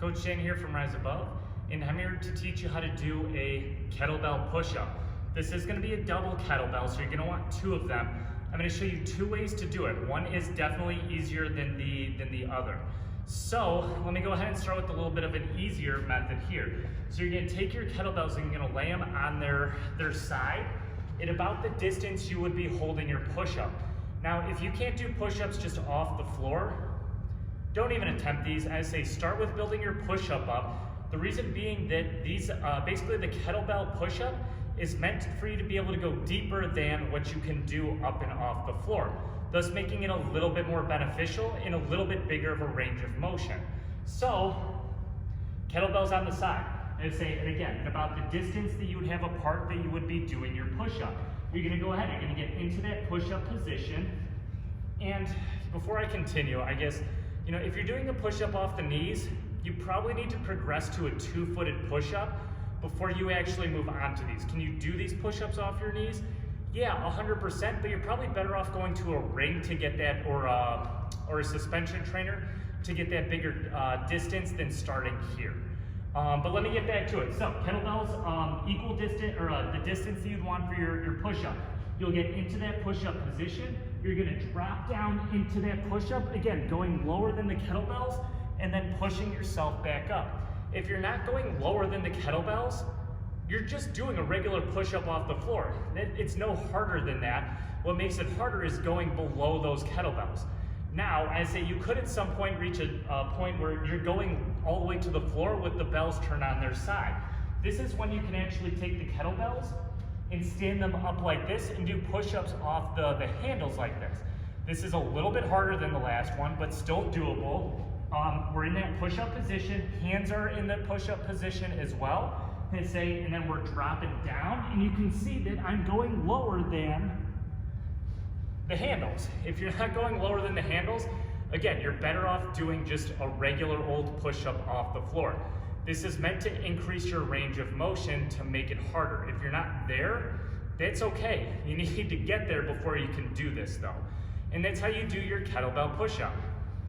Coach Shane here from Rise Above, and I'm here to teach you how to do a kettlebell push-up. This is going to be a double kettlebell, so you're going to want two of them. I'm going to show you two ways to do it. One is definitely easier than the other. So let me go ahead and start with a little bit of an easier method here. So you're going to take your kettlebells and you're going to lay them on their side at about the distance you would be holding your push-up. Now, if you can't do push-ups just off the floor, don't even attempt these. I say start with building your push-up up. The reason being that these, basically the kettlebell push-up is meant for you to be able to go deeper than what you can do up and off the floor, thus making it a little bit more beneficial and a little bit bigger of a range of motion. So, kettlebells on the side. And again, at about the distance that you would have apart that you would be doing your push-up. You're gonna go ahead, you're gonna get into that push-up position. And before I continue, I guess, if you're doing a push-up off the knees, you probably need to progress to a two-footed push-up before you actually move on to these. Can you do these push-ups off your knees? Yeah, 100%, but you're probably better off going to a ring to get that, or a suspension trainer to get that bigger distance than starting here. But let me get back to it. So kettlebells, equal distance, or the distance that you'd want for your push-up. You'll get into that push-up position. You're gonna drop down into that push-up, again, going lower than the kettlebells, and then pushing yourself back up. If you're not going lower than the kettlebells, you're just doing a regular push-up off the floor. It's no harder than that. What makes it harder is going below those kettlebells. Now, I say you could at some point reach a point where you're going all the way to the floor with the bells turned on their side. This is when you can actually take the kettlebells and stand them up like this and do push-ups off the handles like this. This is a little bit harder than the last one, but still doable. We're in that push-up position, hands are in the push-up position as well. And then we're dropping down, and you can see that I'm going lower than the handles. If you're not going lower than the handles, again, you're better off doing just a regular old push-up off the floor. This is meant to increase your range of motion to make it harder. If you're not there, that's okay. You need to get there before you can do this though. And that's how you do your kettlebell push-up.